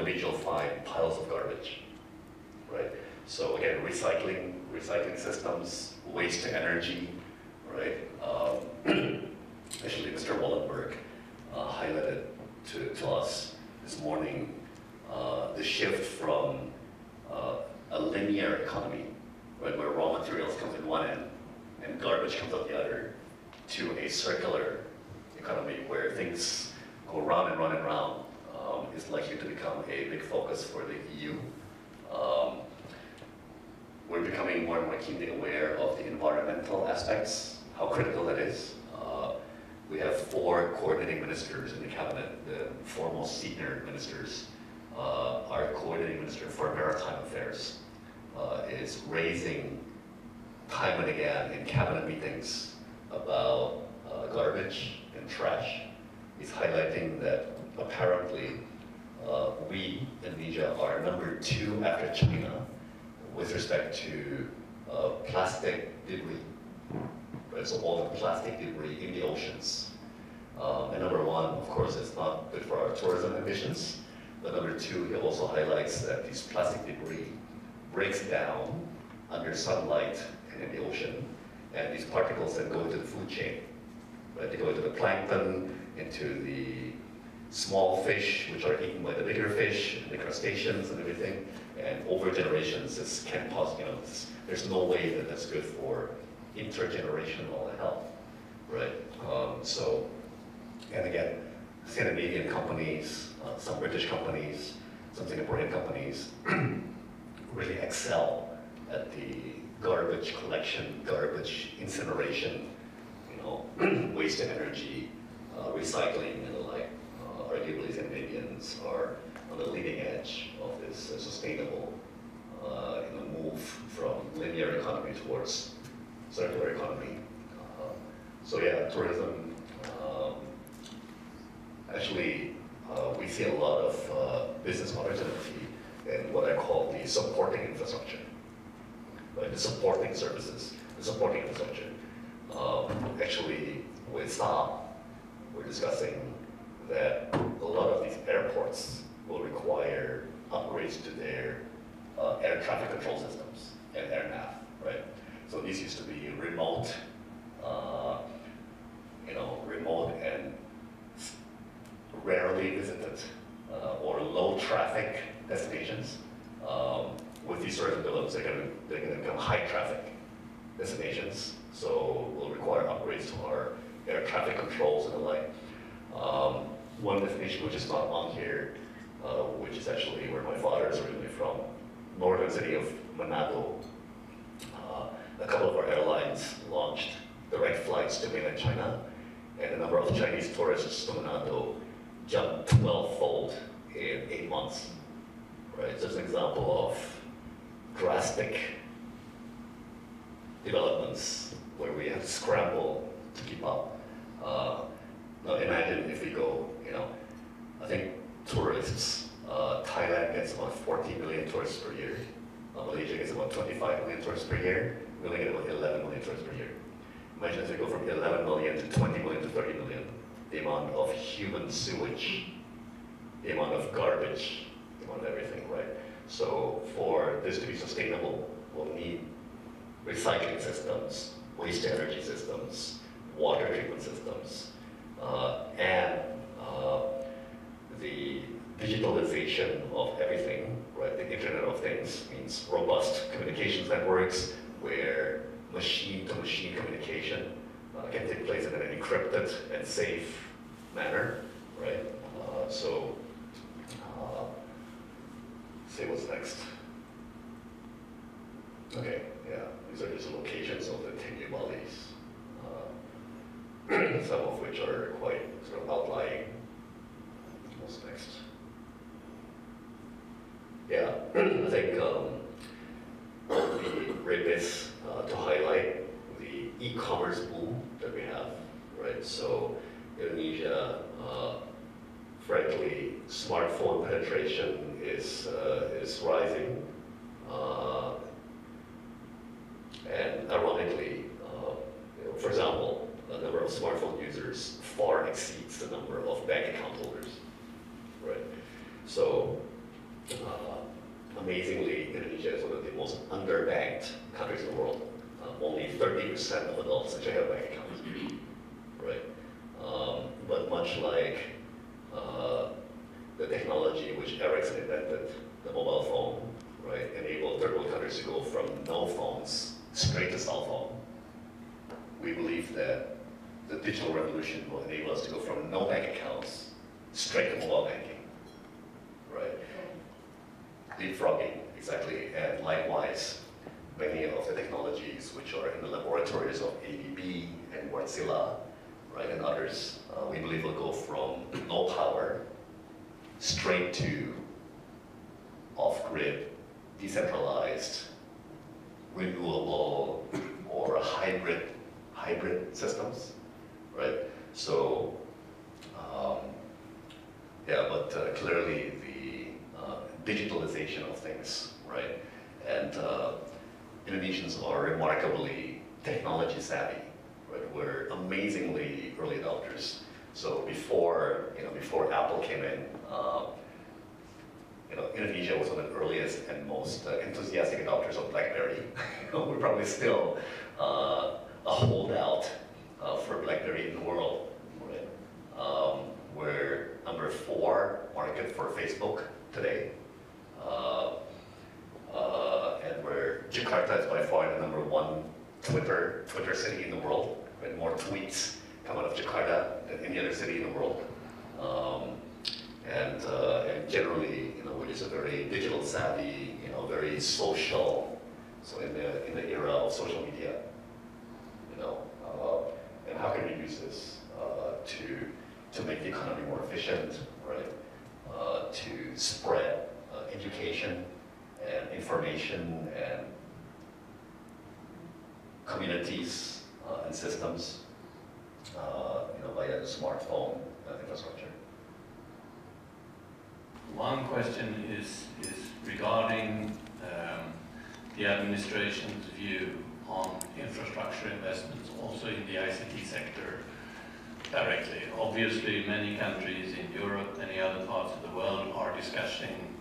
individual find piles of garbage, right? So again, recycling systems, waste to energy, right? Actually, Mr. Wallenberg highlighted to us this morning the shift from a linear economy, right, where raw materials comes in one end and garbage comes out the other, to a circular economy where things go round and round and round, is likely to become a big focus for the EU. We're becoming more and more keenly aware of the environmental aspects, how critical that is. We have 4 coordinating ministers in the cabinet, the foremost senior ministers. Our coordinating minister for maritime affairs is raising time and again in cabinet meetings about garbage and trash. He's highlighting that apparently we, Indonesia, are number 2 after China with respect to plastic debris. Right? So all the plastic debris in the oceans. And number 1, of course, is not good for our tourism ambitions. But number 2, he also highlights that these plastic debris breaks down under sunlight and in the ocean, and these particles then go into the food chain. Right? They go into the plankton, into the small fish, which are eaten by the bigger fish, and the crustaceans and everything. And over generations, this can cause, there's no way that that's good for intergenerational health, right? And again, Scandinavian companies, some British companies, some Singaporean companies really excel at the garbage collection, garbage incineration, waste to energy, recycling and the like. Arguably, Scandinavians are on the leading edge of this sustainable move from linear economy towards circular economy. So yeah, tourism. Actually, we see a lot of business opportunity in what I call the supporting infrastructure, right? The supporting services, the supporting infrastructure. Actually, with Saab, we're discussing that a lot of these airports will require upgrades to their air traffic control systems and air nav, right? So these used to be remote, remote and rarely visited or low traffic destinations. With these tourism developments, they're going to become high traffic destinations. So we'll require upgrades to our air traffic controls and the like. One destination which is not on here, which is actually where my father is originally from, northern city of Manado. A couple of our airlines launched direct flights to mainland China, and the number of Chinese tourists to Manado jumped 12-fold in 8 months. Right, so it's an example of drastic developments where we have to scramble to keep up. Now imagine if we go, I think tourists, Thailand gets about 40 million tourists per year. Malaysia gets about 25 million tourists per year. We only get about 11 million tourists per year. Imagine if we go from 11 million to 20 million to 30 million. The amount of human sewage, the amount of garbage, the amount of everything, right? So for this to be sustainable, we'll need recycling systems, waste to energy systems, water treatment systems, and the digitalization of everything, right? The Internet of Things means robust communications networks where machine-to-machine communication can take place in an encrypted and safe manner, right? Say what's next. Okay, yeah, these are just locations of the 10 new Balis, some of which are quite sort of outlying. What's next? Yeah, I think I'll be remiss to highlight the e-commerce boom that we have, right? So Indonesia, frankly, smartphone penetration is rising, and ironically, for example, the number of smartphone users far exceeds the number of bank account holders, right? So 30% of adults actually have bank accounts, right? But much like the technology which Ericsson invented, the mobile phone, right, enabled third world countries to go from no phones straight to cell phone. We believe that the digital revolution will enable us to go from no bank accounts straight to mobile banking, right? Leapfrogging, exactly, and likewise, many of the technologies which are in the laboratories of ABB and Wärtsilä, right, and others, we believe will go from no power straight to off-grid, decentralized, renewable, or hybrid systems, right? So, yeah, but clearly the digitalization of things, right? And Indonesians are remarkably technology savvy, right? We're amazingly early adopters. So before Apple came in, Indonesia was one of the earliest and most enthusiastic adopters of BlackBerry. We're probably still a holdout for BlackBerry in the world. Right? We're number 4 market for Facebook today. And Jakarta is by far the number 1 Twitter city in the world. Right? More tweets come out of Jakarta than any other city in the world. And generally, we're just a very digital savvy, very social. So in the era of social media, and how can we use this to make the economy more efficient, right? To spread education and information and communities and systems, via the smartphone infrastructure. One question is regarding the administration's view on infrastructure investments, also in the ICT sector directly. Obviously, many countries in Europe, many other parts of the world are discussing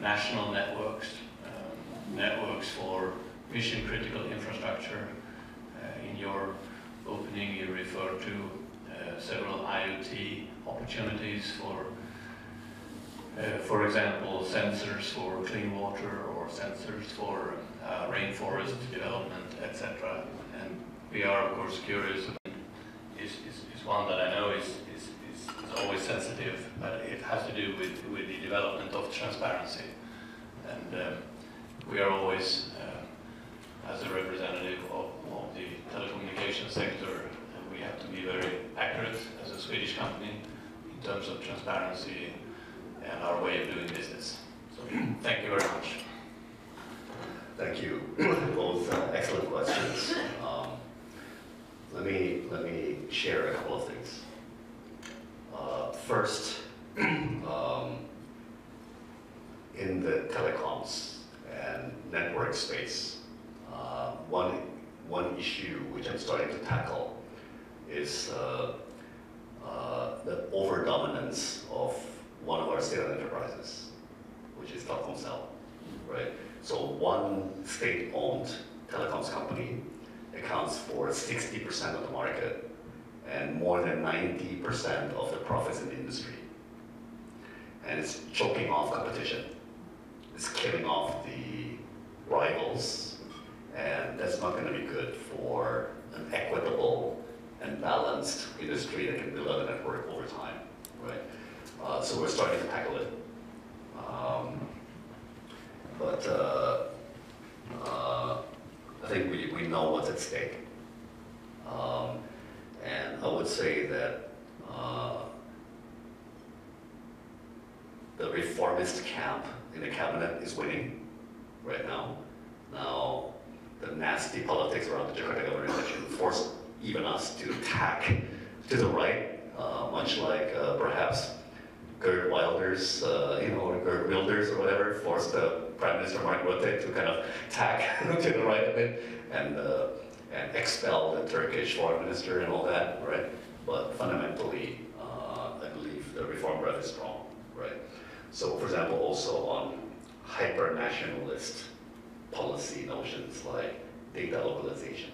national networks, networks for mission-critical infrastructure. In your opening, you referred to several IoT opportunities for example, sensors for clean water or sensors for rainforest development, etc. And we are, of course, curious. Is one that I know is always sensitive, but it has to do with the development of transparency. And we are always, as a representative of the telecommunications sector, we have to be very accurate as a Swedish company in terms of transparency and our way of doing business. So thank you very much. Thank you. Both excellent questions. Let me share a couple of things. First, in the telecoms and network space, one issue which I'm starting to tackle is the over-dominance of one of our state-owned enterprises, which is Stockholm Swedia, right? So one state-owned telecoms company accounts for 60% of the market and more than 90% of the profits in the industry. And it's choking off competition. It's killing off the rivals, and that's not going to be good for an equitable and balanced industry that can build out a network over time, right? So we're starting to tackle it. But I think we know what's at stake. And I would say that the reformist camp in the cabinet is winning right now. Now, the nasty politics around the Jakarta government election forced even us to tack to the right, much like perhaps Gerd Wilders, or Gerd Wilders or whatever, forced Prime Minister Mark Rutte to kind of tack to the right a bit and expel the Turkish foreign minister and all that, right? But fundamentally, I believe the reform breath is strong, right? So, for example, also on hyper-nationalist policy notions like data localization.